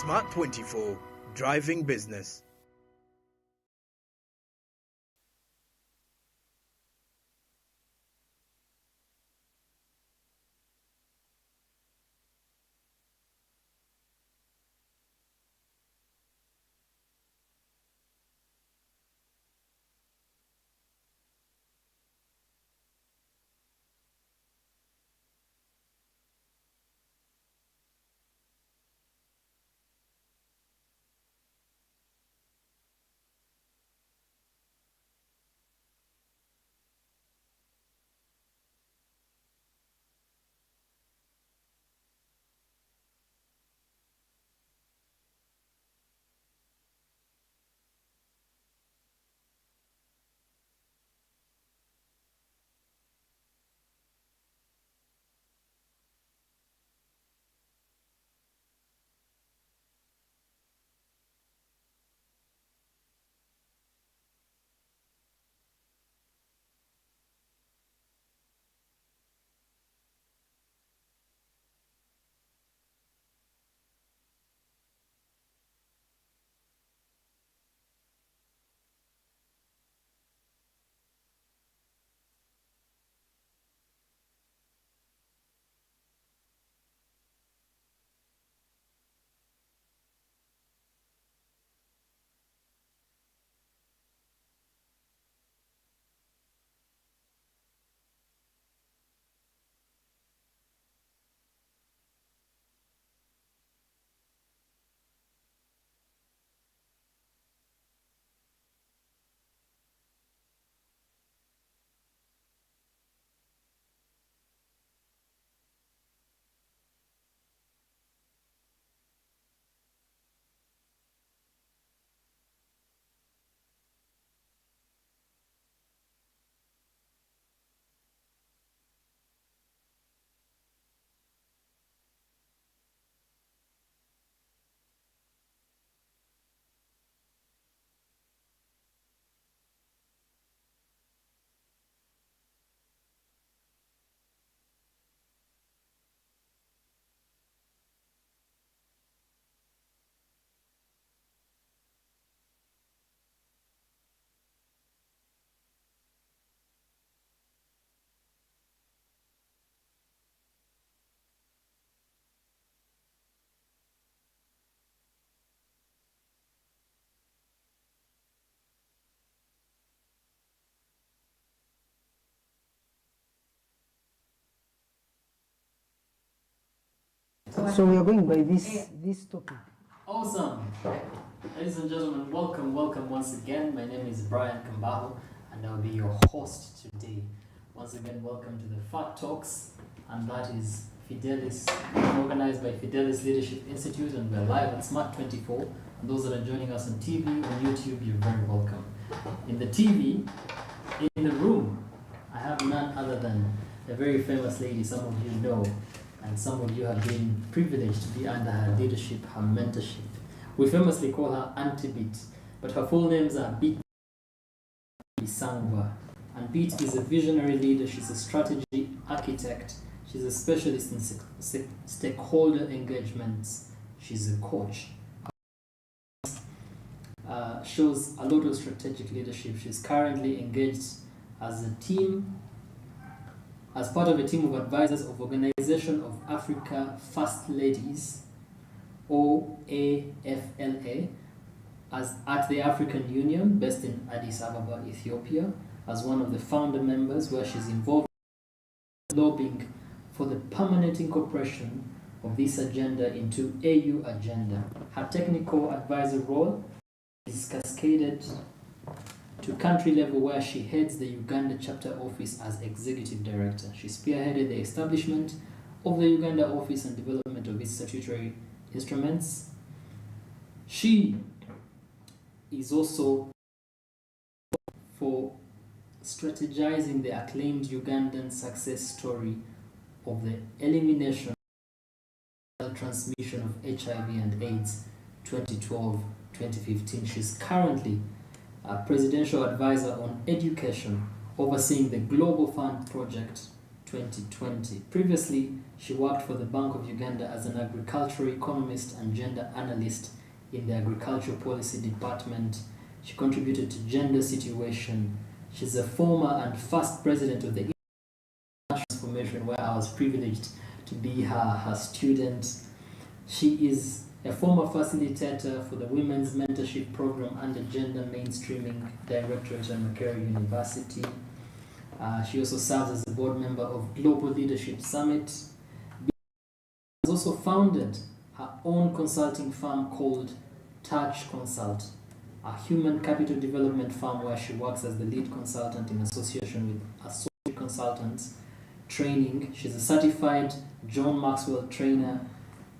Smart 24, driving business. So we are going by this topic. Awesome. Ladies and gentlemen, welcome once again. My name is Brian Kambaho and I'll be your host today. Once again, welcome to the Fat Talks, and that is Fidelis, organized by Fidelis Leadership Institute, and we're live at Smart 24. And those that are joining us on TV, on YouTube, you're very welcome. In the TV, in the room, I have none other than a very famous lady some of you know, and some of you have been privileged to be under her leadership, her mentorship. We famously call her Auntie Beat, but her full names are Beat Sangwa. And Beat is a visionary leader, she's a strategy architect, she's a specialist in stakeholder engagements, she's a coach. Shows a lot of strategic leadership. She's currently engaged as part of a team of advisors of Organization of Africa First Ladies, OAFLA, at the African Union, based in Addis Ababa, Ethiopia, as one of the founder members, where she's involved in lobbying for the permanent incorporation of this agenda into AU agenda. Her technical advisor role is cascaded to country level, where she heads the Uganda chapter office as executive director. She spearheaded the establishment of the Uganda office and development of its statutory instruments. She is also for strategizing the acclaimed Ugandan success story of the elimination of transmission of HIV and AIDS 2012-2015. She's currently a presidential advisor on education, overseeing the Global Fund Project 2020. Previously, she worked for the Bank of Uganda as an agricultural economist and gender analyst in the Agricultural Policy Department. She contributed to Gender Situation. She's a former and first president of the Transformation, where I was privileged to be her student. She is a former facilitator for the Women's Mentorship Program and the Gender Mainstreaming Directorate at Makerere University. She also serves as a board member of Global Leadership Summit. She has also founded her own consulting firm called Touch Consult, a human capital development firm where she works as the lead consultant in association with associate consultants. Training. She's a certified John Maxwell trainer.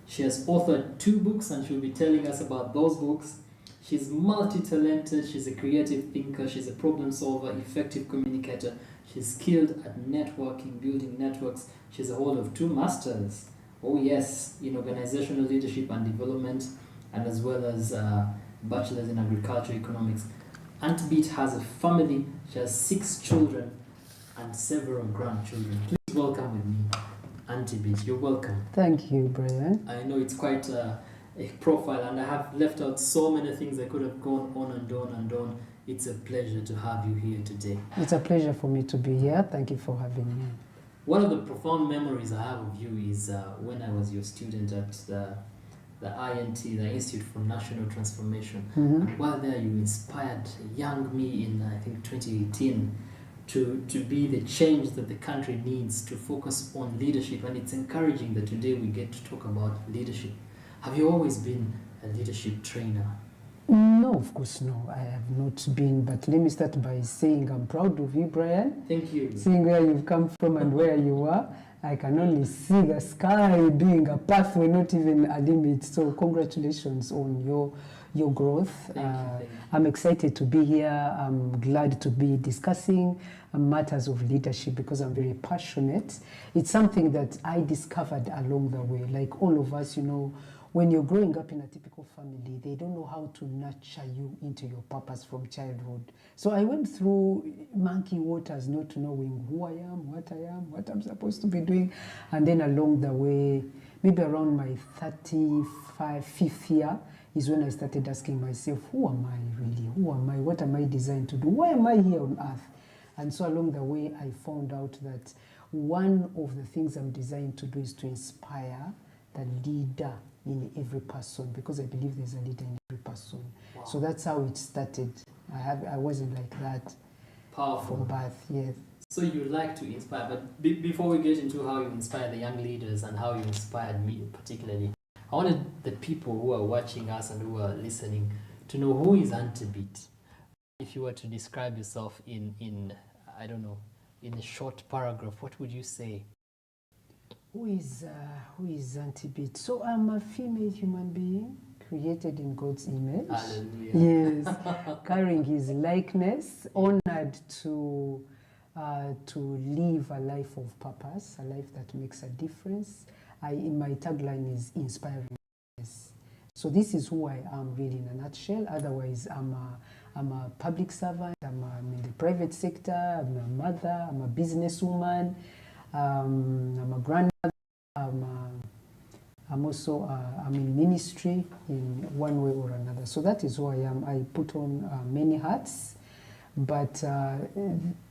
She has authored 2 books and she'll be telling us about those books. She's multi-talented, she's a creative thinker, she's a problem solver, effective communicator. She's skilled at networking, building networks. She's a holder of 2 masters. Oh yes, in organizational leadership and development, and as well as bachelor's in agricultural economics. Auntie Beat has a family. She has 6 children and several grandchildren. Please welcome with me, Auntie Beat. You're welcome. Thank you, Brian. I know it's quite a profile, and I have left out so many things. I could have gone on and on and on. It's a pleasure to have you here today. It's a pleasure for me to be here. Thank you for having me. One of the profound memories I have of you is when I was your student at the INT, the Institute for National Transformation. Mm-hmm. And while there, you inspired young me in, I think, 2018 to be the change that the country needs, to focus on leadership. And it's encouraging that today we get to talk about leadership. Have you always been a leadership trainer? No, of course, no. I have not been, but let me start by saying I'm proud of you, Brian. Thank you. Seeing where you've come from and where you are, I can only see the sky being a pathway, not even a limit. So congratulations on your growth. Thank you. I'm excited to be here. I'm glad to be discussing matters of leadership because I'm very passionate. It's something that I discovered along the way. Like all of us, when you're growing up in a typical family, they don't know how to nurture you into your purpose from childhood. So I went through monkey waters, not knowing who I am, what I'm supposed to be doing. And then along the way, maybe around my 5th year, is when I started asking myself, who am I really? Who am I? What am I designed to do? Why am I here on earth? And so along the way, I found out that one of the things I'm designed to do is to inspire the leader in every person, because I believe there's a leader in every person. Wow. So that's how it started. I wasn't like that. Powerful. From birth, yes. So you like to inspire, but before we get into how you inspire the young leaders and how you inspired me particularly, I wanted the people who are watching us and who are listening to know, who is Auntie Beat? If you were to describe yourself in I don't know, in a short paragraph, what would you say? Who is Auntie Beat? So I'm a female human being created in God's image. Hallelujah. Yes, carrying His likeness, honored to live a life of purpose, a life that makes a difference. My tagline is inspiring. So this is who I am really in a nutshell. Otherwise, I'm a public servant. I'm in the private sector. I'm a mother. I'm a businesswoman. I'm a grandmother. I'm also I'm in ministry in one way or another. So that is who I am. I put on many hats, but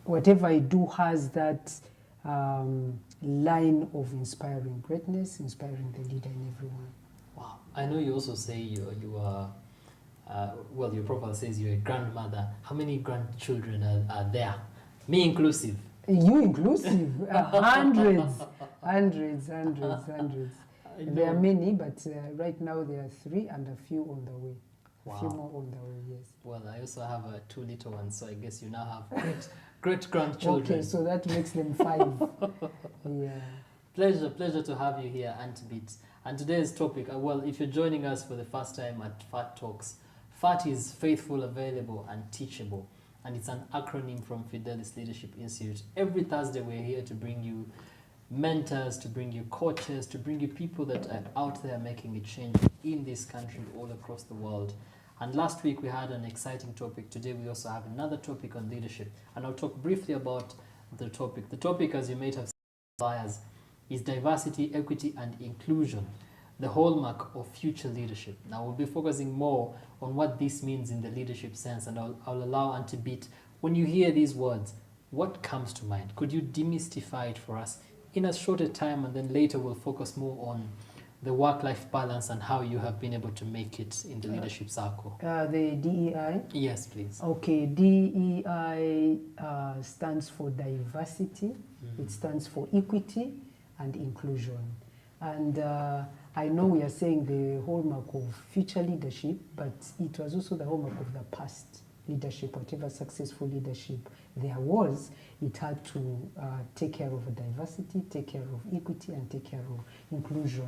whatever I do has that line of inspiring greatness, inspiring the leader in everyone. Wow. I know you also say you are, well, your profile says you're a grandmother. How many grandchildren are there? Me inclusive. You inclusive? Hundreds. There are many, but right now there are 3 and a few on the way. Wow. A few more on the way, yes. Well, I also have 2 little ones, so I guess you now have great grandchildren. Okay, so that makes them 5. Yeah. Pleasure to have you here, Auntie Beat. And today's topic, well, if you're joining us for the first time at FAT Talks, FAT is Faithful, Available, and Teachable. And it's an acronym from Fidelis Leadership Institute. Every Thursday, we're here to bring you mentors, to bring you coaches, to bring you people that are out there making a change in this country, all across the world. And last week, we had an exciting topic. Today, we also have another topic on leadership. And I'll talk briefly about the topic. The topic, as you might have desires is diversity, equity, and inclusion, the hallmark of future leadership. Now, we'll be focusing more on what this means in the leadership sense, and I'll allow Auntie Beat, when you hear these words, what comes to mind? Could you demystify it for us in a shorter time, and then later we'll focus more on the work-life balance and how you have been able to make it in the leadership circle? The DEI? Yes, please. Okay, DEI stands for diversity, it stands for equity and inclusion. And I know we are saying the hallmark of future leadership, but it was also the hallmark of the past leadership. Whatever successful leadership there was, it had to take care of diversity, take care of equity, and take care of inclusion.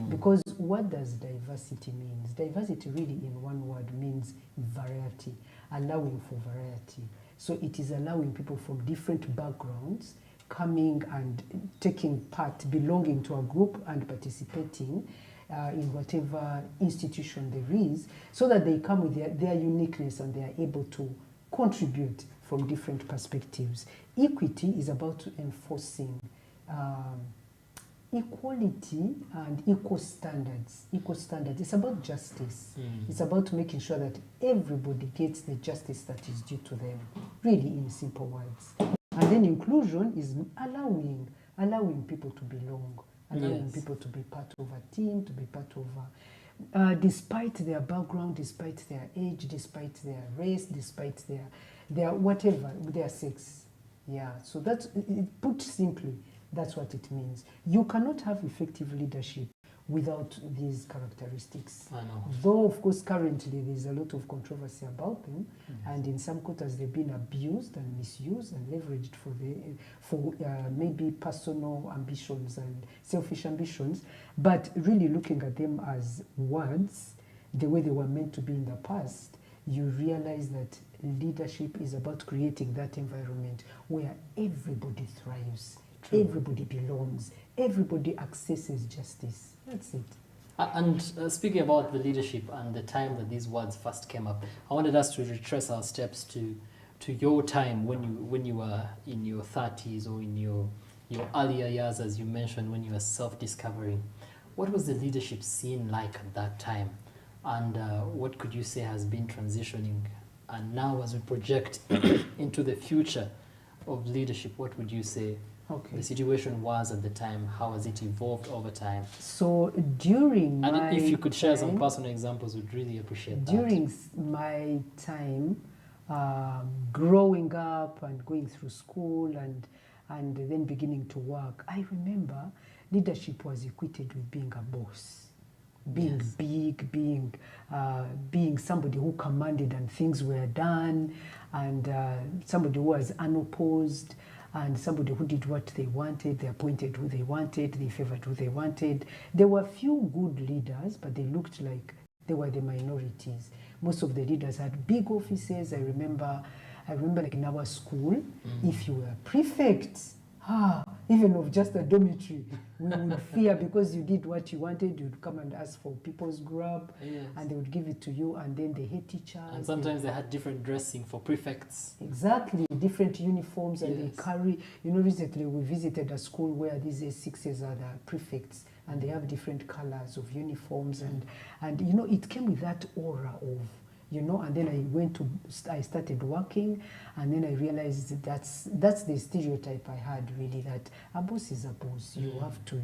Because what does diversity mean? Diversity really in one word means variety, allowing for variety. So it is allowing people from different backgrounds coming and taking part, belonging to a group and participating in whatever institution there is, so that they come with their uniqueness and they are able to contribute from different perspectives. Equity is about enforcing equality and equal standards. Equal standards. It's about justice. It's about making sure that everybody gets the justice that is due to them, really in simple words. And then inclusion is allowing people to belong, allowing people to be part of a team, to be part of despite their background, despite their age, despite their race, despite their whatever, their sex. Yeah, so that's, put simply, that's what it means. You cannot have effective leadership without these characteristics. I know. Though, of course, currently there's a lot of controversy about them, and in some quarters they've been abused and misused and leveraged for maybe personal ambitions and selfish ambitions. But really looking at them as words, the way they were meant to be in the past, you realize that leadership is about creating that environment where everybody thrives, everybody belongs, everybody accesses justice. That's it. And speaking about the leadership and the time that these words first came up, I wanted us to retrace our steps to your time when you were in your 30s or in your earlier years, as you mentioned, when you were self-discovering. What was the leadership scene like at that time? And what could you say has been transitioning? And now as we project into the future of leadership, what would you say the situation was at the time? How has it evolved over time? So during and my if you could share time, some personal examples, we'd really appreciate that. During my time, growing up and going through school and then beginning to work, I remember leadership was equated with being a boss, being big, being somebody who commanded and things were done, and somebody who was unopposed, and somebody who did what they wanted, they appointed who they wanted, they favored who they wanted. There were few good leaders, but they looked like they were the minorities. Most of the leaders had big offices. I remember like in our school, if you were prefect, even of just a dormitory, we would fear because you did what you wanted. You'd come and ask for people's grub, and they would give it to you, and then the head teacher. And sometimes they had different dressing for prefects. Exactly, different uniforms, and they carry, recently we visited a school where these A6s are the prefects, and they have different colors of uniforms, and it came with that aura of, and then I started working, and then I realized that's the stereotype I had, really, that a boss is a boss. You have to,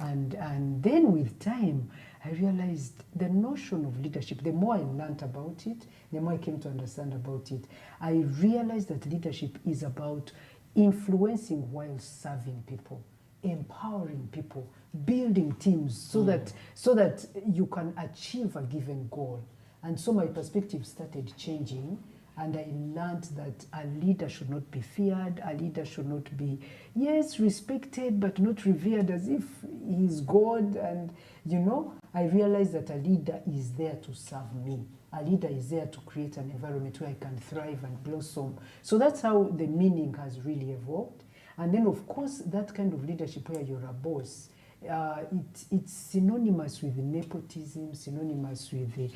and then with time, I realized the notion of leadership, the more I learned about it, the more I came to understand about it, I realized that leadership is about influencing while serving people, empowering people, building teams so that you can achieve a given goal. And so my perspective started changing, and I learned that a leader should not be feared, a leader should not be, respected, but not revered as if he is God. And, I realized that a leader is there to serve me. A leader is there to create an environment where I can thrive and blossom. So that's how the meaning has really evolved. And then, of course, that kind of leadership where you're a boss, it's synonymous with nepotism, synonymous with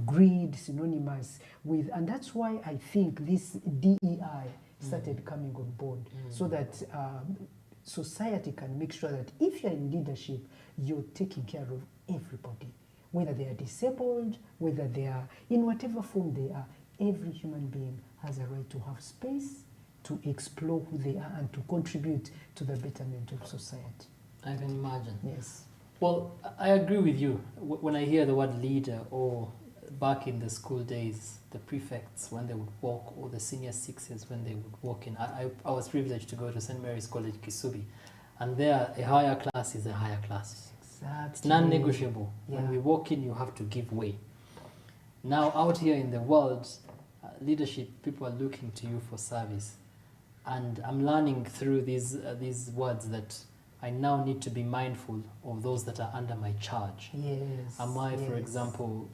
greed, synonymous with, and that's why I think this DEI started coming on board, so that society can make sure that if you're in leadership, you're taking care of everybody, whether they are disabled, whether they are in whatever form they are. Every human being has a right to have space, to explore who they are, and to contribute to the betterment of society. I can imagine. Yes. Well, I agree with you. When I hear the word leader, or back in the school days, the prefects when they would walk, or the senior sixes when they would walk in, I was privileged to go to St. Mary's College, Kisubi, and there a higher class is a higher class. Exactly. It's non-negotiable. Yeah. When we walk in, you have to give way. Now, out here in the world, leadership, people are looking to you for service. And I'm learning through these words that I now need to be mindful of those that are under my charge. Yes. Am I, for yes. example,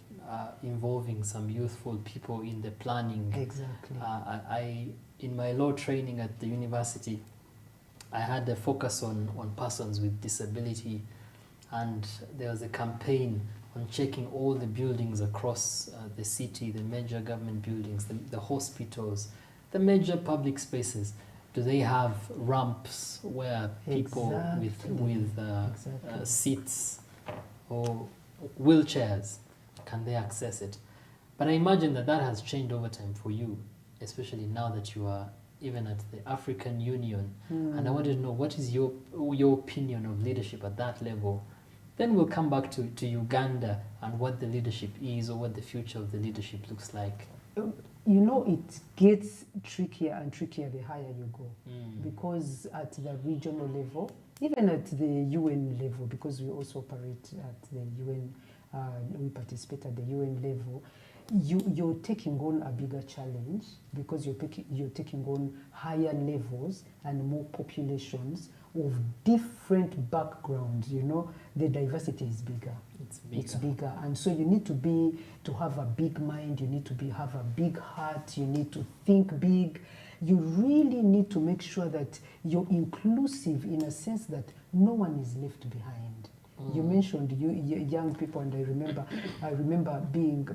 involving some youthful people in the planning? Exactly. In my law training at the university, I had a focus on persons with disability, and there was a campaign on checking all the buildings across the city, the major government buildings, the hospitals, the major public spaces. Do they have ramps where people with seats or wheelchairs, can they access it? But I imagine that has changed over time for you, especially now that you are even at the African Union. And I wanted to know, what is your opinion of leadership at that level? Then we'll come back to Uganda and what the leadership is, or what the future of the leadership looks like. You know, it gets trickier and trickier the higher you go, because at the regional level, even at the UN level, because we also operate at the UN, we participate at the UN level, you're taking on a bigger challenge, because you're taking on higher levels and more populations of different backgrounds. You know, the diversity is bigger. It's bigger, and so you need to have a big mind. You need to have a big heart. You need to think big. You really need to make sure that you're inclusive in a sense that no one is left behind. You mentioned young people, and I remember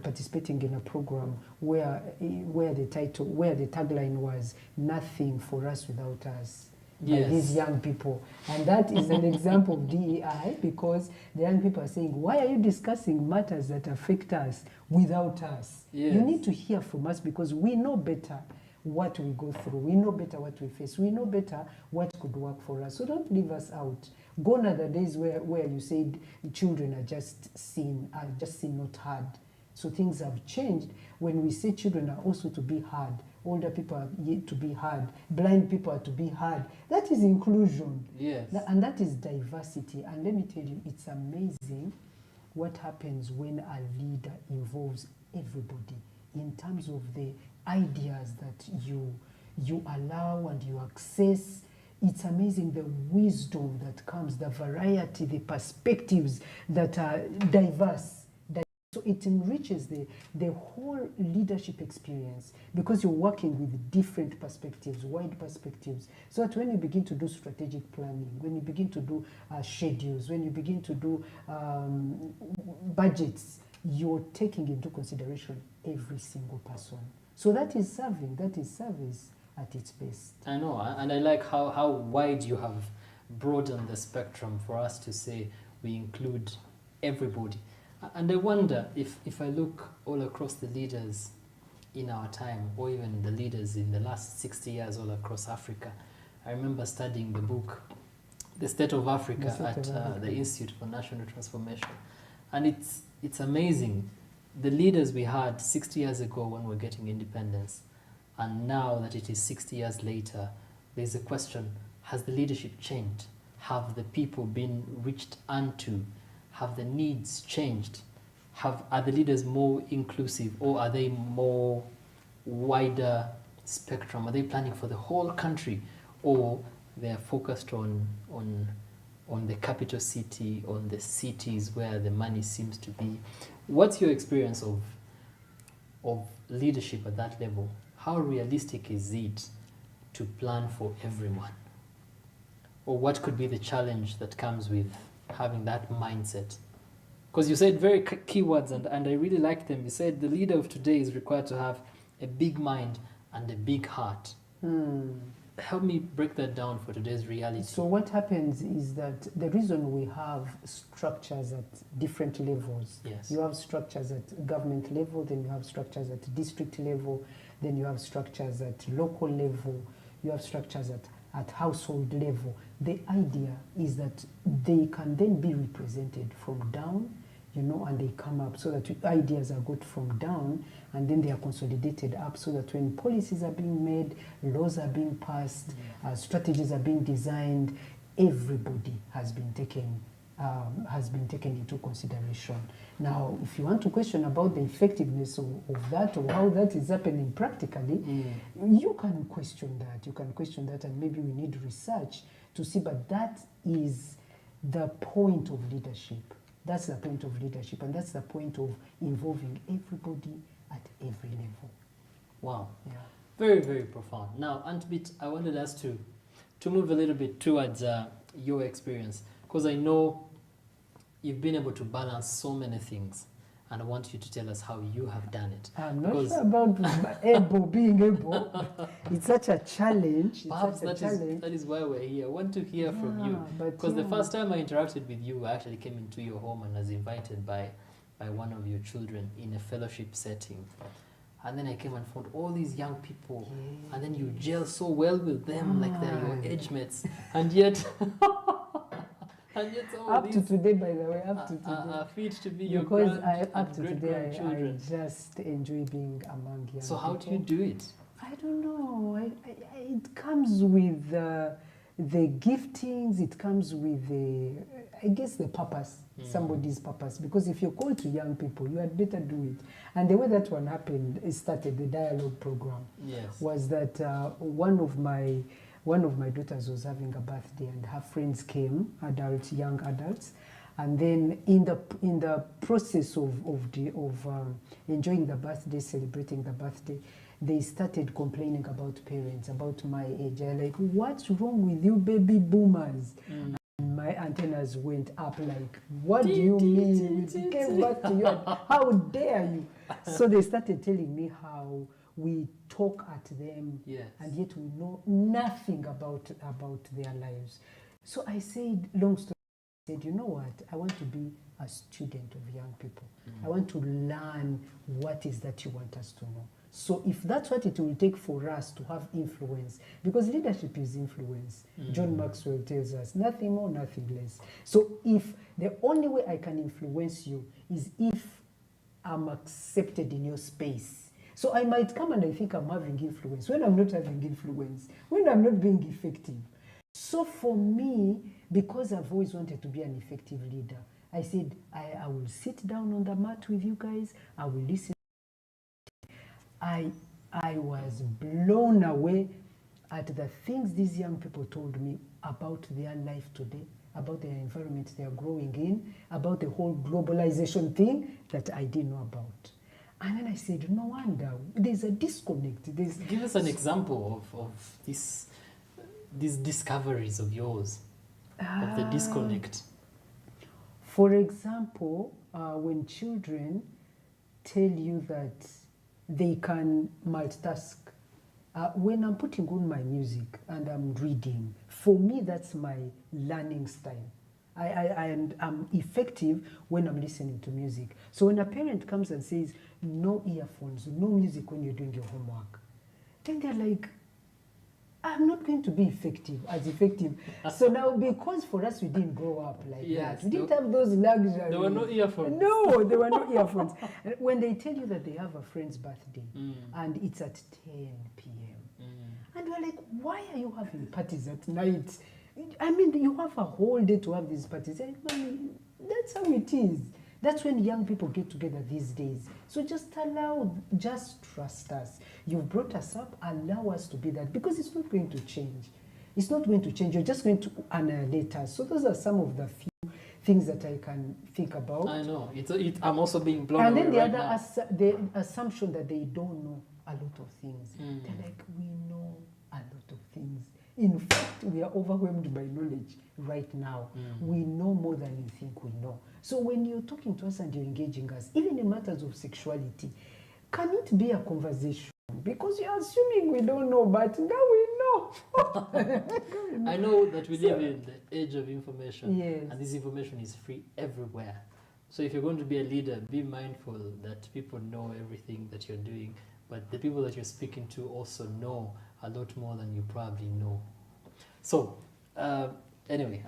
participating in a program where the tagline was "Nothing for us without us." By these young people, and that is an example of DEI, because the young people are saying, why are you discussing matters that affect us without us? You need to hear from us, because we know better what we go through, we know better what we face, we know better what could work for us. So don't leave us out. Gone are the days where you said children are just seen not heard. So things have changed. When we say children are also to be heard, older people are yet to be heard, blind people are to be heard, that is inclusion. Yes. And that is diversity. And let me tell you, it's amazing what happens when a leader involves everybody in terms of the ideas that you allow and you access. It's amazing the wisdom that comes, the variety, the perspectives that are diverse. So it enriches the whole leadership experience, because you're working with different perspectives, wide perspectives. So that when you begin to do strategic planning, when you begin to do schedules, when you begin to do budgets, you're taking into consideration every single person. So that is service at its best. I know, and I like how wide you have broadened the spectrum for us to say we include everybody. And I wonder if I look all across the leaders in our time, or even the leaders in the last 60 years all across Africa. I remember studying the book, The State of Africa, at the Institute for National Transformation. And it's amazing, the leaders we had 60 years ago when we were getting independence, and now that it is 60 years later, there's a question, has the leadership changed? Have the people been reached unto? Have the needs changed? Are the leaders more inclusive, or are they more wider spectrum? Are they planning for the whole country, or they're focused on the capital city, on the cities where the money seems to be? What's your experience of leadership at that level? How realistic is it to plan for everyone? Or what could be the challenge that comes with having that mindset? Because you said very key words, and I really like them. You said the leader of today is required to have a big mind and a big heart. help me break that down for today's reality. So what happens is that the reason we have structures at different levels, Yes. you have structures at government level, then you have structures at district level, then you have structures at local level, you have structures at household level. The idea is that they can then be represented from down, and they come up, so that ideas are got from down and then they are consolidated up, so that when policies are being made, laws are being passed, strategies are being designed, everybody has been taken into consideration. Now, if you want to question about the effectiveness of that or how that is happening practically, you can question that. You can question that, and maybe we need research to see, but that is the point of leadership. That's the point of leadership, and that's the point of involving everybody at every level. Wow. Yeah. Very, very profound. Now, Antbit, I wanted us to move a little bit towards your experience, because I know you've been able to balance so many things, and I want you to tell us how you have done it. I'm not sure about being able. It's such a challenge. Perhaps that is why we're here. I want to hear from you. Because the first time I interacted with you, I actually came into your home and was invited by one of your children in a fellowship setting. And then I came and found all these young people, and then you gel so well with them, like they're your age mates. And yet... up to today, by the way, up to today. Are fit to be your up to today, I just enjoy being among young So how people. do you do it? I don't know. It comes with the giftings. It comes with the purpose, somebody's purpose. Because if you're called to young people, you had better do it. And the way that one happened, it started the dialogue program. Yes. Was that one of my daughters was having a birthday, and her friends came, young adults, and then in the process of enjoying the birthday, celebrating the birthday, they started complaining about parents, about my age. They're like, "What's wrong with you, baby boomers?" And my antennas went up like, "What do you mean? We gave birth to you. How dare you?" So they started telling me how we talk at them, yes, and yet we know nothing about their lives. So I said, long story, I said, you know what? I want to be a student of young people. I want to learn what is that you want us to know. So if that's what it will take for us to have influence, because leadership is influence. John Maxwell tells us, nothing more, nothing less. So if the only way I can influence you is if I'm accepted in your space. So I might come and I think I'm having influence when I'm not having influence, when I'm not being effective. So for me, because I've always wanted to be an effective leader, I said, I will sit down on the mat with you guys, I will listen. I was blown away at the things these young people told me about their life today, about their environment they are growing in, about the whole globalization thing that I didn't know about. And then I said, no wonder, there's a disconnect. Give us an example of these discoveries of yours, of the disconnect. For example, when children tell you that they can multitask, when I'm putting on my music and I'm reading, for me that's my learning style. I'm effective when I'm listening to music. So when a parent comes and says, no earphones, no music when you're doing your homework, then they're like, I'm not going to be as effective. So now, because for us, we didn't grow up like that. We didn't have those luxuries. There were no earphones. No, there were no earphones. When they tell you that they have a friend's birthday and it's at 10 p.m. And we're like, why are you having parties at night? I mean, you have a whole day to have these parties. That's how it is. That's when young people get together these days. So just trust us. You've brought us up, allow us to be that, because it's not going to change. It's not going to change. You're just going to annihilate us. So those are some of the few things that I can think about. I know. I'm also being blown away. And then the assumption that they don't know a lot of things. They're like, we know a lot of things. In fact, we are overwhelmed by knowledge right now. We know more than you think we know. So when you're talking to us and you're engaging us, even in matters of sexuality, can it be a conversation? Because you're assuming we don't know, but now we know. I know that we live in the age of information, Yes. and this information is free everywhere. So if you're going to be a leader, be mindful that people know everything that you're doing, but the people that you're speaking to also know a lot more than you probably know. So, anyway,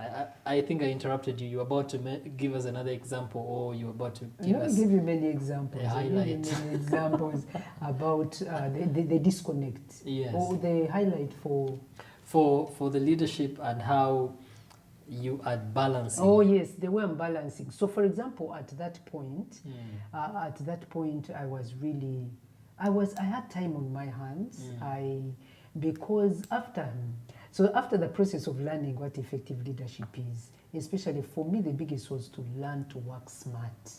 I think I interrupted you. You were about to give us another example, or you were about to give I'll us give you many examples. a I'll give you highlight. many examples about the disconnect Yes. or the highlight for. for the leadership and how you are balancing. Oh yes, the way I'm balancing. So, for example, at that point, I was really, I had time on my hands. Because after the process of learning what effective leadership is, especially for me, the biggest was to learn to work smart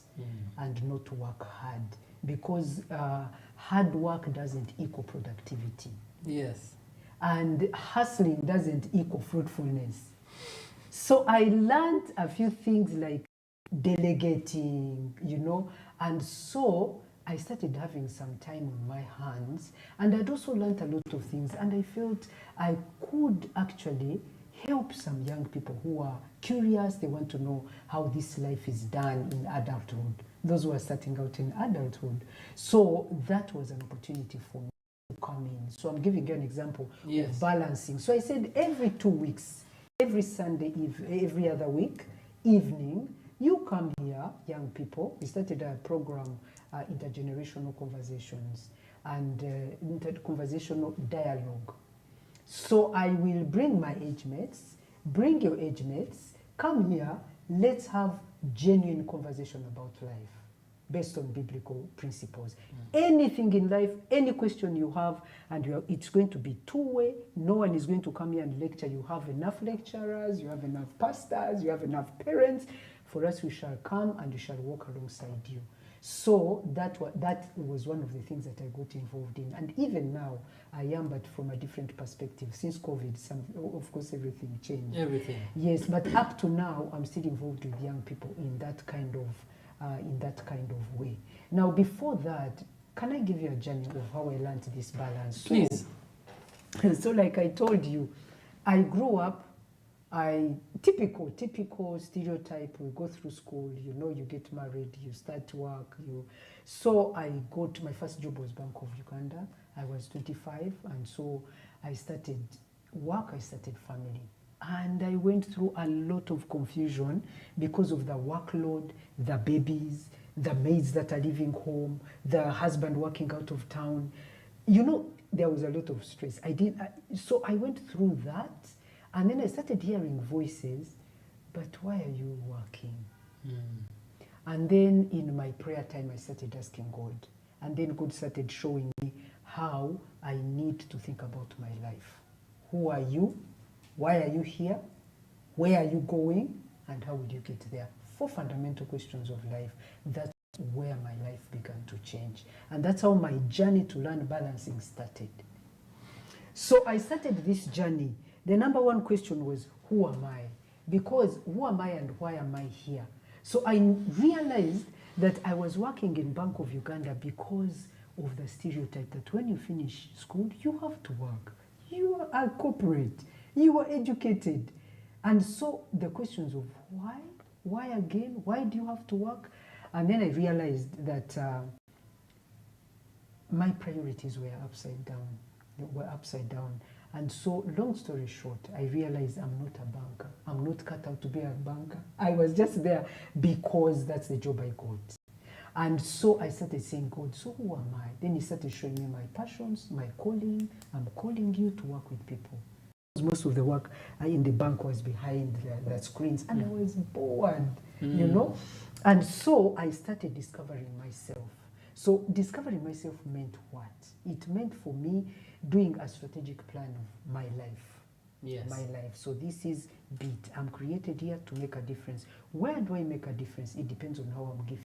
and not to work hard, because hard work doesn't equal productivity, Yes. and hustling doesn't equal fruitfulness. So I learned a few things like delegating, and so I started having some time on my hands, and I'd also learned a lot of things, and I felt I could actually help some young people who are curious. They want to know how this life is done in adulthood, those who are starting out in adulthood. So that was an opportunity for me to come in. So I'm giving you an example of balancing. So I said every 2 weeks, every Sunday, every other week, evening, you come here, young people. We started a program, Intergenerational Conversations and Interconversational Dialogue. So I will bring my age mates, bring your age mates, come here, let's have genuine conversation about life based on biblical principles. Anything in life, any question you have, and it's going to be two-way. No one is going to come here and lecture. You have enough lecturers, you have enough pastors, you have enough parents. For us, we shall come and we shall walk alongside you. So that was one of the things that I got involved in. And even now, I am, but from a different perspective. Since COVID, of course, everything changed. Everything. Yes, but up to now, I'm still involved with young people in that kind of way. Now, before that, can I give you a journey of how I learned this balance? Please. So like I told you, I grew up, typical stereotype. We go through school, you get married, you start work. So I got, my first job was Bank of Uganda. I was 25, and so I started work, I started family. And I went through a lot of confusion because of the workload, the babies, the maids that are leaving home, the husband working out of town. There was a lot of stress. So I went through that, and then I started hearing voices, but why are you working? And then in my prayer time, I started asking God. And then God started showing me how I need to think about my life. Who are you? Why are you here? Where are you going? And how will you get there? 4 fundamental questions of life. That's where my life began to change. And that's how my journey to learn balancing started. So I started this journey. The number one question was, who am I? Because who am I and why am I here? So I realized that I was working in Bank of Uganda because of the stereotype that when you finish school, you have to work. You are corporate. You are educated. And so the questions of why again? Why do you have to work? And then I realized that my priorities were upside down. And so, long story short, I realized I'm not a banker. I'm not cut out to be a banker. I was just there because that's the job I got. And so I started saying, God, so who am I? Then he started showing me my passions, my calling. I'm calling you to work with people. Most of the work in the bank was behind the screens, and I was bored, And so I started discovering myself. So discovering myself meant what? It meant for me doing a strategic plan of my life. Yes. My life. So this is BEAT. I'm created here to make a difference. Where do I make a difference? It depends on how I'm gifted.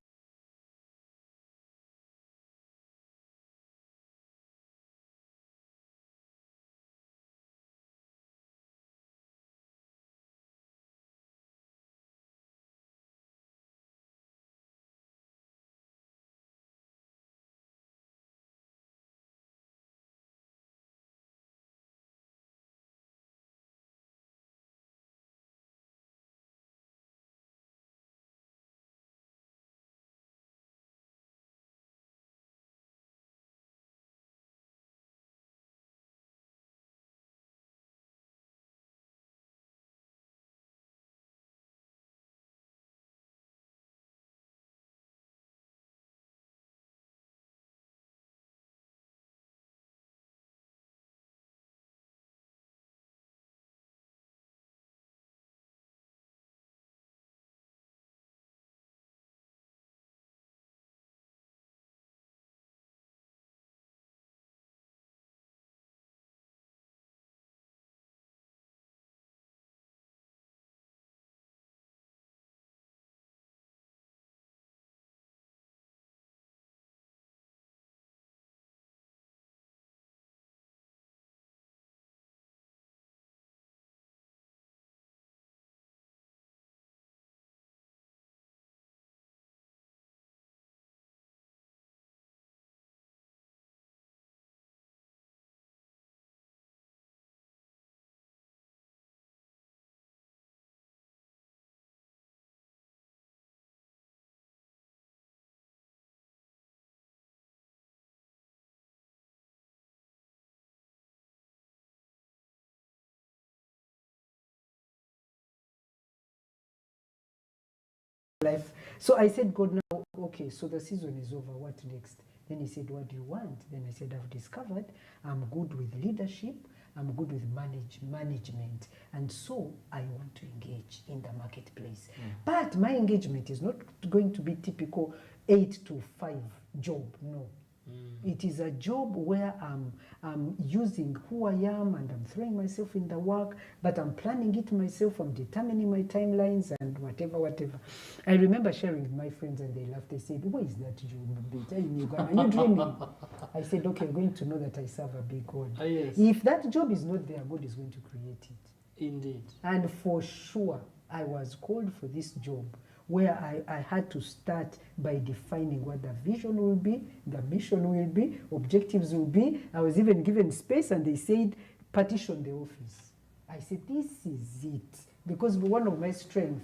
life. So I said, God, now, okay, so the season is over. What next? Then he said, what do you want? Then I said, I've discovered I'm good with leadership. I'm good with management. And so I want to engage in the marketplace. But my engagement is not going to be typical 8 to 5 job. No. It is a job where I'm using who I am and I'm throwing myself in the work, but I'm planning it myself, I'm determining my timelines and whatever. I remember sharing with my friends and they laughed. They said, where is that job? In Uganda? Are you dreaming? I said, okay, you're going to know that I serve a big God. Yes. If that job is not there, God is going to create it. Indeed. And for sure, I was called for this job where I had to start by defining what the vision will be, the mission will be, objectives will be. I was even given space and they said, partition the office. I said, this is it. Because one of my strengths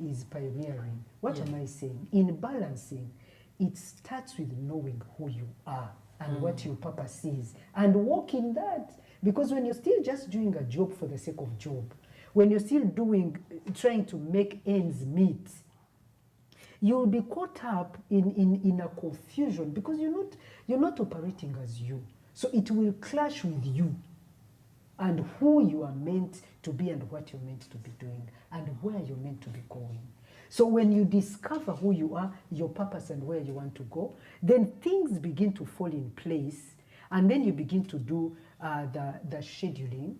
is pioneering. What am I saying? In balancing, it starts with knowing who you are and what your purpose is and walk in that. Because when you're still just doing a job for the sake of job, when you're still trying to make ends meet, you'll be caught up in a confusion because you're not operating as you. So it will clash with you and who you are meant to be and what you're meant to be doing and where you're meant to be going. So when you discover who you are, your purpose and where you want to go, then things begin to fall in place and then you begin to do the scheduling.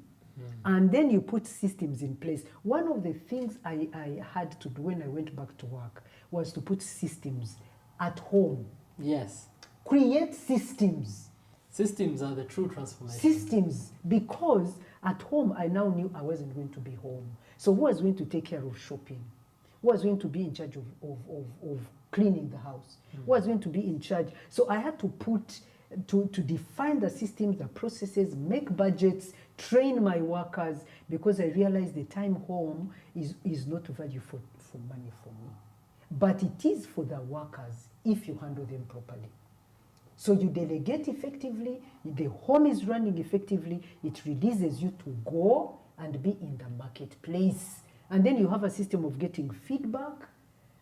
And then you put systems in place. One of the things I had to do when I went back to work was to put systems at home. Yes. Create systems. Systems are the true transformation. Systems, because at home I now knew I wasn't going to be home. So who was going to take care of shopping? Who was going to be in charge of cleaning the house? Who was going to be in charge? So I had to define the systems, the processes, make budgets, train my workers, because I realized the time home is not value for money for me. But it is for the workers if you handle them properly. So you delegate effectively, the home is running effectively, it releases you to go and be in the marketplace. And then you have a system of getting feedback,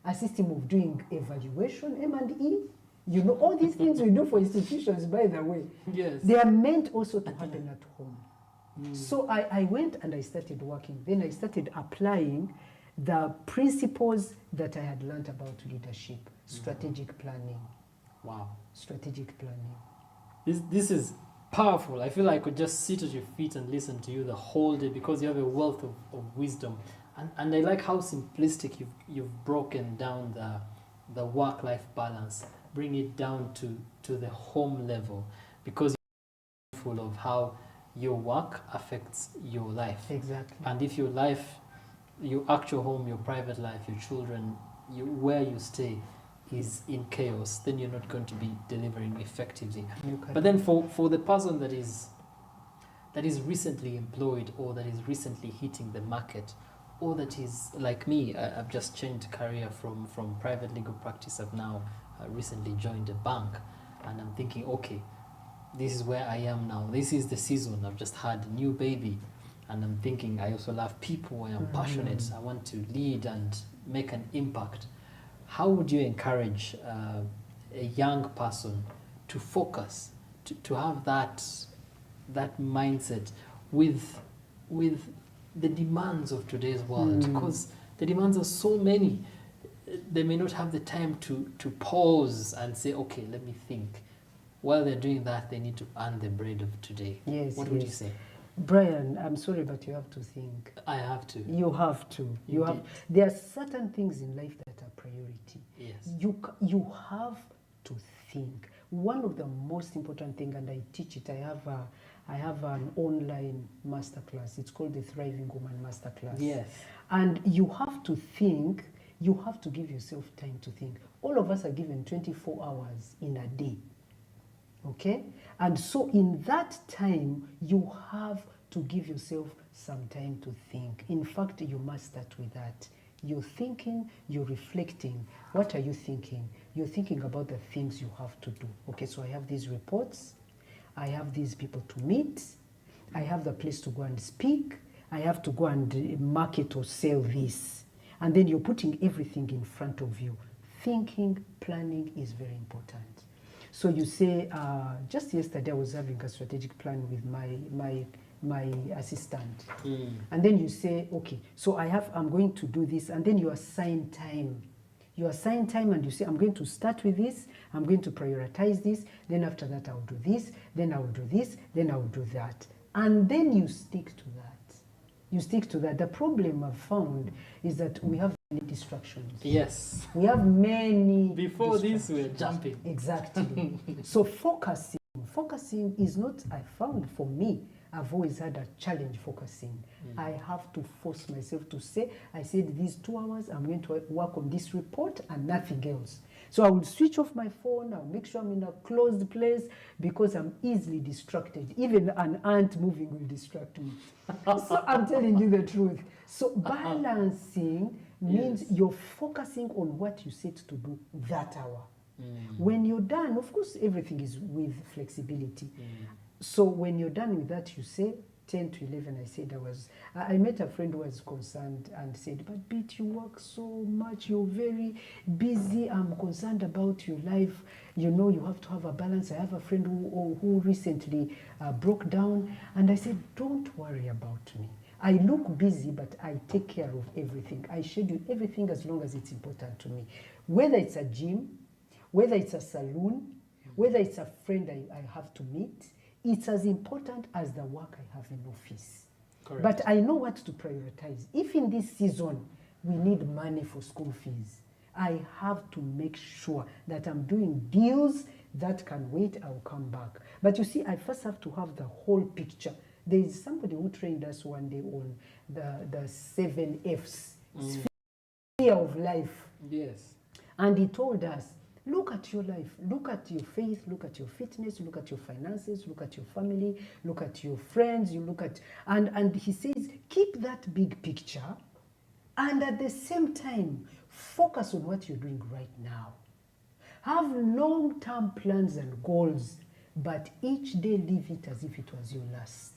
a system of doing evaluation, M&E. You know, all these things we do for institutions, by the way, Yes. they are meant also to happen at home. So I went and I started working. Then I started applying the principles that I had learned about leadership, strategic planning. Wow. Strategic planning. This is powerful. I feel like I could just sit at your feet and listen to you the whole day because you have a wealth of wisdom. And I like how simplistic you've broken down the work-life balance, bring it down to the home level, because you're full of how your work affects your life. Exactly. And if your life, your actual home, your private life, your children, where you stay is in chaos, then you're not going to be delivering effectively. But then for the person that is recently employed or that is recently hitting the market, or that is like me, I've just changed career from private legal practice. I've now recently joined a bank, and I'm thinking, okay, this is where I am now. This is the season. I've just had a new baby, and I'm thinking I also love people. I am passionate. I want to lead and make an impact. How would you encourage a young person to focus, to have that mindset with the demands of today's world? Because the demands are so many. They may not have the time to pause and say, okay, let me think. While they're doing that, they need to earn the bread of today. Yes. What would you say? Brian, I'm sorry, but you have to think. I have to. You have to. You have. Indeed. There are certain things in life that are priority. Yes. You have to think. One of the most important thing, and I teach it. I have an online masterclass. It's called the Thriving Woman Masterclass. Yes. And you have to think. You have to give yourself time to think. All of us are given 24 hours in a day. Okay? And so in that time, you have to give yourself some time to think. In fact, you must start with that. You're thinking, you're reflecting. What are you thinking? You're thinking about the things you have to do. Okay, so I have these reports. I have these people to meet. I have the place to go and speak. I have to go and market or sell this. and then you're putting everything in front of you. Thinking, planning is very important. So you say, just yesterday I was having a strategic plan with my assistant, and then you say, okay, so I'm going to do this, and then you assign time. You assign time and you say, I'm going to start with this, I'm going to prioritize this, then after that I'll do this, then I'll do this, then I'll do that. And then you stick to that. You stick to that. The problem I've found is that we have many distractions. Yes. We have many. Before this, we're jumping. Exactly. So focusing is not, I found for me, I've always had a challenge focusing. I have to force myself to say, I said these 2 hours, I'm going to work on this report and nothing else. So I will switch off my phone, I'll make sure I'm in a closed place because I'm easily distracted. Even an ant moving will distract me. So I'm telling you the truth. So balancing means you're focusing on what you set to do that hour. When you're done, of course, everything is with flexibility. So when you're done with that, you say 10 to 11. I said I met a friend who was concerned and said, but Beat, you work so much, you're very busy, I'm concerned about your life, you know, you have to have a balance. I have a friend who recently broke down, and I said, don't worry about me. I look busy, but I take care of everything. I schedule everything as long as it's important to me. Whether it's a gym, whether it's a salon, whether it's a friend I have to meet, it's as important as the work I have in office. Correct. But I know what to prioritize. If in this season we need money for school fees, I have to make sure that I'm doing deals that can wait, I'll come back. But you see, I first have to have the whole picture. There is somebody who trained us one day on the 7 F's, sphere of life. Yes. And he told us, look at your life, look at your faith, look at your fitness, look at your finances, look at your family, look at your friends, you look at, and he says, keep that big picture, and at the same time, focus on what you're doing right now. Have long-term plans and goals, but each day live it as if it was your last.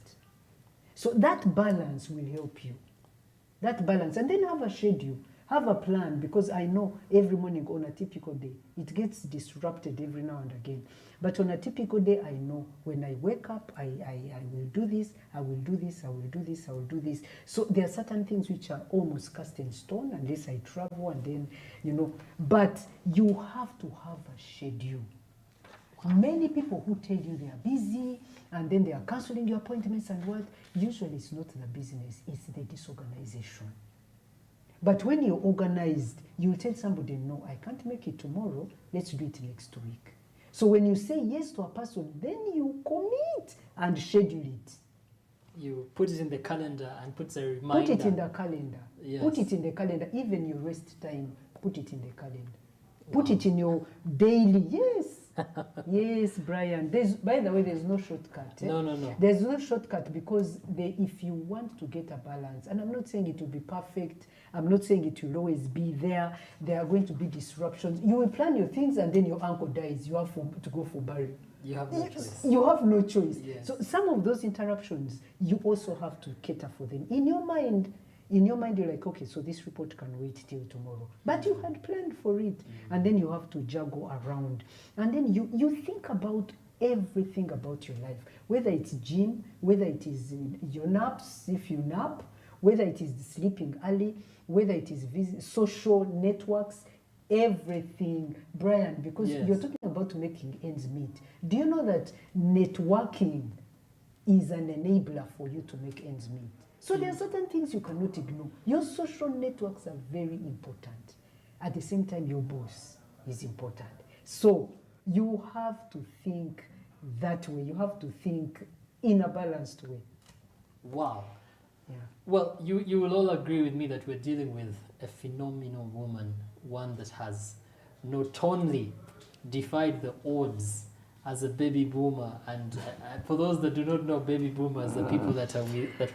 So that balance will help you. That balance, and then have a schedule. Have a plan, because I know every morning on a typical day, it gets disrupted every now and again. But on a typical day, I know when I wake up, I will do this, I will do this, I will do this, I will do this. So there are certain things which are almost cast in stone unless I travel and then, you know, but you have to have a schedule. Many people who tell you they are busy and then they are canceling your appointments and what, usually it's not the business, it's the disorganization. But when you're organized, you tell somebody, no, I can't make it tomorrow, let's do it next week. So when you say yes to a person, then you commit and schedule it. You put it in the calendar and put a reminder. Put it in the calendar. Yes. Put it in the calendar. Even your rest time, put it in the calendar. Put it in your daily, yes. Yes, Brian. By the way, there's no shortcut. Eh? No. There's no shortcut, because if you want to get a balance, and I'm not saying it will be perfect, I'm not saying it will always be there. There are going to be disruptions. You will plan your things and then your uncle dies. You have to go for burial. You have no choice. You have no choice. Yes. So some of those interruptions, you also have to cater for them. In your mind, you're like, okay, so this report can wait till tomorrow. But you had planned for it. And then you have to juggle around. And then you think about everything about your life, whether it's gym, whether it is your naps, if you nap, whether it is sleeping early, whether it is social networks, everything, Brian, because Yes. you're talking about making ends meet. Do you know that networking is an enabler for you to make ends meet? So there are certain things you cannot ignore. Your social networks are very important. At the same time, your boss is important. So you have to think that way. You have to think in a balanced way. Wow. Yeah. Well, you will all agree with me that we're dealing with a phenomenal woman, one that has not only defied the odds as a baby boomer, and for those that do not know, baby boomers are people that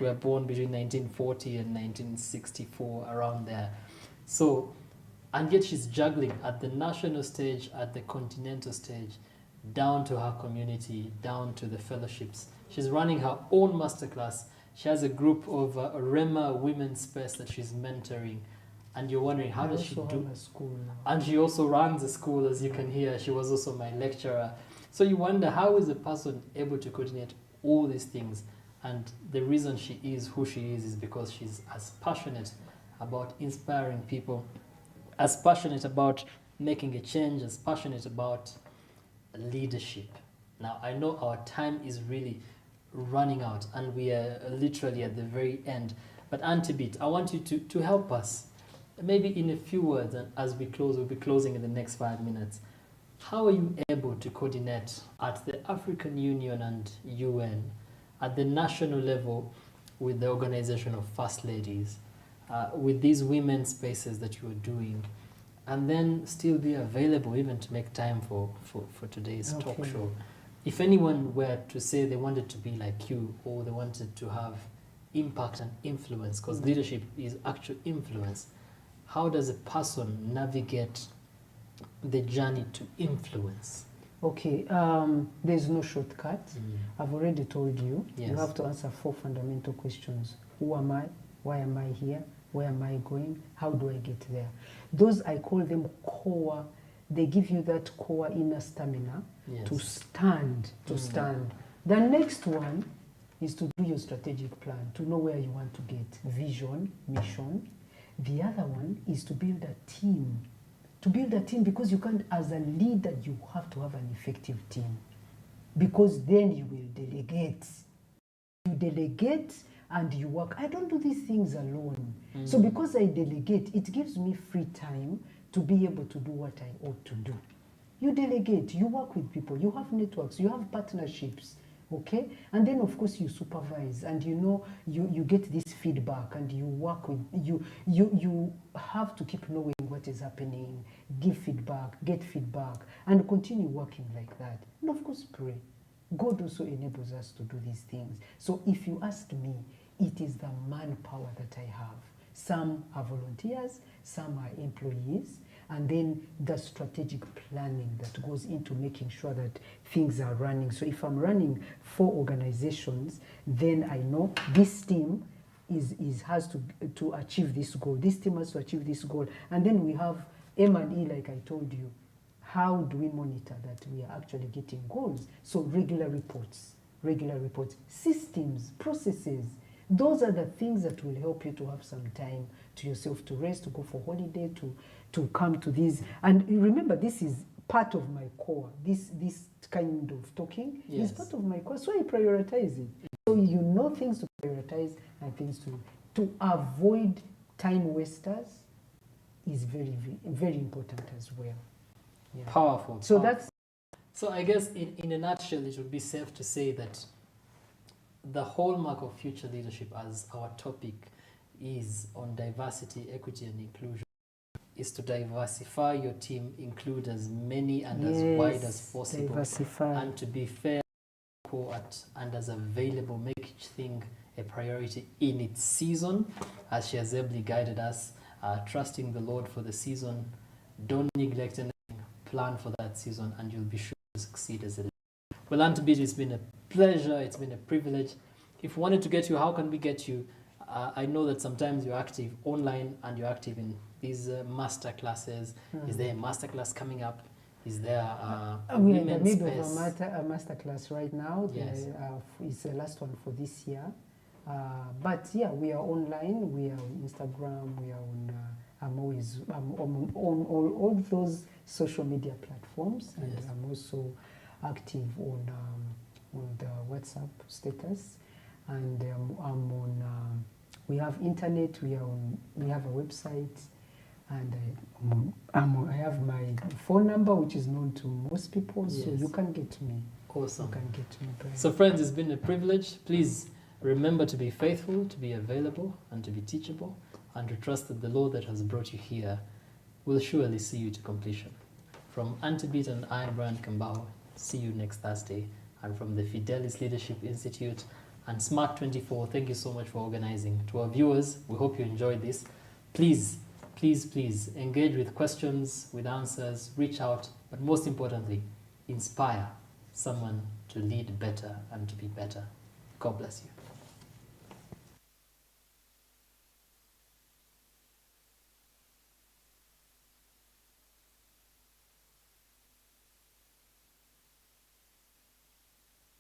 were born between 1940 and 1964, around there. So, and yet she's juggling at the national stage, at the continental stage, down to her community, down to the fellowships. She's running her own masterclass. She has a group of Rema Women's Space that she's mentoring. and you're wondering how I does she also do. have a school now. And she also runs a school, as you can hear. She was also my lecturer. So you wonder, how is a person able to coordinate all these things? And the reason she is who she is because she's as passionate about inspiring people, as passionate about making a change, as passionate about leadership. Now, I know our time is really running out and we are literally at the very end. But Auntie Beat, I want you to help us, maybe in a few words, and as we close, we'll be closing in the next 5 minutes. How are you able to coordinate at the African Union and UN, at the national level, with the organization of First Ladies, with these women's spaces that you are doing, and then still be available even to make time for today's talk show? If anyone were to say they wanted to be like you, or they wanted to have impact and influence, because leadership is actual influence, how does a person navigate the journey to influence? Okay, there's no shortcut. I've already told you. Yes. You have to answer 4 fundamental questions. Who am I? Why am I here? Where am I going? How do I get there? Those, I call them core. They give you that core inner stamina to stand. The next one is to do your strategic plan, to know where you want to get, vision, mission. The other one is to build a team. To build a team, because you can't, as a leader, you have to have an effective team. Because then you will delegate. You delegate and you work. I don't do these things alone. So because I delegate, it gives me free time to be able to do what I ought to do. You delegate, you work with people, you have networks, you have partnerships, okay? And then of course you supervise, and you know, you get this feedback, and you work with, you have to keep knowing what is happening, give feedback, get feedback, and continue working like that. And of course pray. God also enables us to do these things. So if you ask me, it is the manpower that I have. Some are volunteers, some are employees, and then the strategic planning that goes into making sure that things are running. So if I'm running 4 organizations, then I know this team has to achieve this goal. This team has to achieve this goal. And then we have M&E, like I told you. How do we monitor that we are actually getting goals? So regular reports, systems, processes. Those are the things that will help you to have some time to yourself, to rest, to go for holiday, to come to these. And remember, this is part of my core. This kind of talking is part of my core. So I prioritize it. So you know things to prioritize and things to avoid time wasters is very, very, very important as well. Yeah. Powerful. So powerful. So I guess in a nutshell, it would be safe to say that the hallmark of future leadership, as our topic is on diversity, equity, and inclusion, is to diversify your team, include as many and as wide as possible, and to be fair, equal, and as available, make each thing a priority in its season, as she has ably guided us, trusting the Lord for the season. Don't neglect anything, plan for that season, and you'll be sure to succeed as a leader. Well, Auntie Beat, it's been a pleasure, it's been a privilege. If we wanted to get you, how can we get you? I know that sometimes you're active online and you're active in these master classes. Is there a master class coming up? Is there we are in the middle of a master class right now. Yes. It's the last one for this year. But yeah, we are online. We are on Instagram. We are on. I'm on all those social media platforms, and Yes. I'm also active on the WhatsApp status, and I'm on. We have internet. We have a website, and I have my phone number, which is known to most people, so Yes. you can get to me. Awesome. You can get to me. Brian. So friends, it's been a privilege. Please remember to be faithful, to be available, and to be teachable, and to trust that the Lord that has brought you here will surely see you to completion. From Auntie Beat and I, Brian Kambao, see you next Thursday. And from the Fidelis Leadership Institute and Smart24, thank you so much for organizing. To our viewers, we hope you enjoyed this. Please, please, please engage with questions, with answers, reach out, but most importantly, inspire someone to lead better and to be better. God bless you.